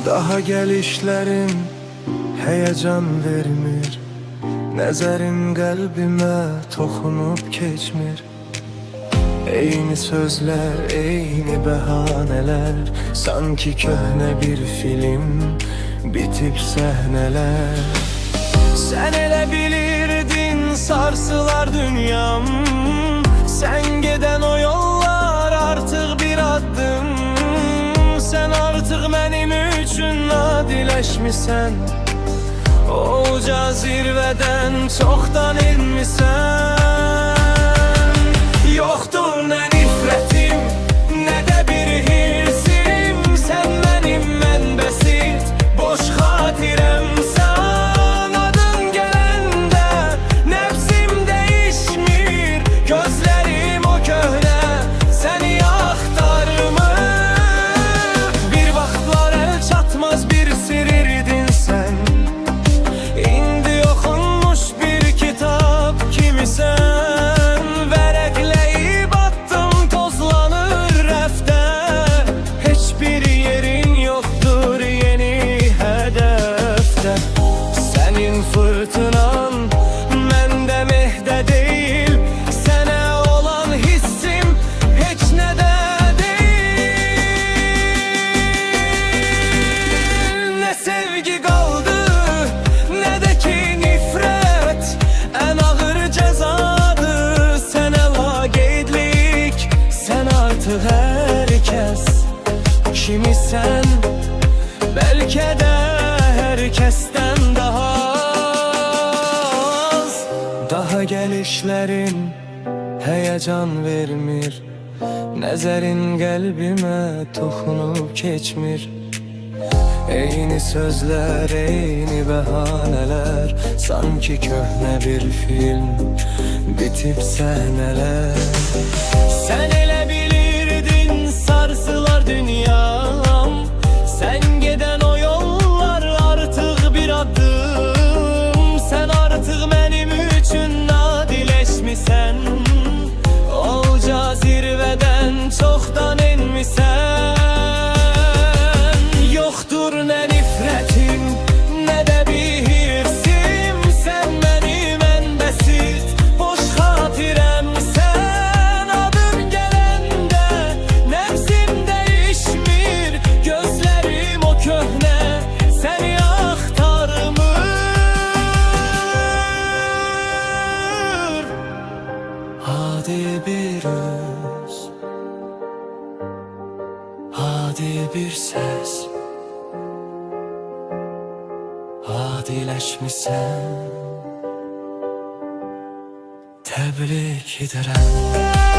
Daha gelişlerin heyecan vermir, Nəzərin qəlbimə toxunub keçmir. Eyni sözlər, eyni bəhanələr, sanki köhnə bir film, bitib səhnələr. Sən elə bilirdin sarsılar dünyam, sən gedən o yollar artıq bir addım. Sən artıq mənim üçün nadiləşmisən, o uca zirvədən çoxdan inmisən. Yoxdur nə nifrətim, nə də bir hirsim, sən mənim mənbəsit, boş xatirəmsən. Adın gələndə nəfsim dəyişmir, gözlərim o köhnə, səni axtarmır. Bir vaxtlar əl çatmaz bir sirirdin sən, indi oxunmuş bir kitab kimisən. Vərəqləyib attım, tozlanır rəfdən, heç bir yerin yoxdur yeni hədəfdə. Sənin fırtınan məndə mehdə deyil, sənə olan hissim heç nədə deyil. Nə sevgi qaldı, nə də ki nifrət, ən ağır cəzadır sənə laqeydlik. Sən artıq hər kəs kimisən, bəlkə də hər kəsdən daha az. Daha gəlişlərin heyecan vermir, Nəzərin qəlbimə toxunub keçmir. Eyni sözlər, eyni bəhanələr, sanki köhnə bir film, bitib səhnələr. Sən elə bilirdin sarsılar dünyam, sən gedən o yollar artıq bir addım. Sən artıq mənim üçün nadiləşmisən, o uca zirvədən çoxdan enmisən. Yoxdur nə nifrətim, nə də bir hirsim, sən mənim mənbəsit, boş xatirəmsən. Adın gələndə nəfsim dəyişmir, gözlərim o köhnə, səni axtarmır. Adi bir üz, adi bir səs, adiləşmisən, təbrik edirəm.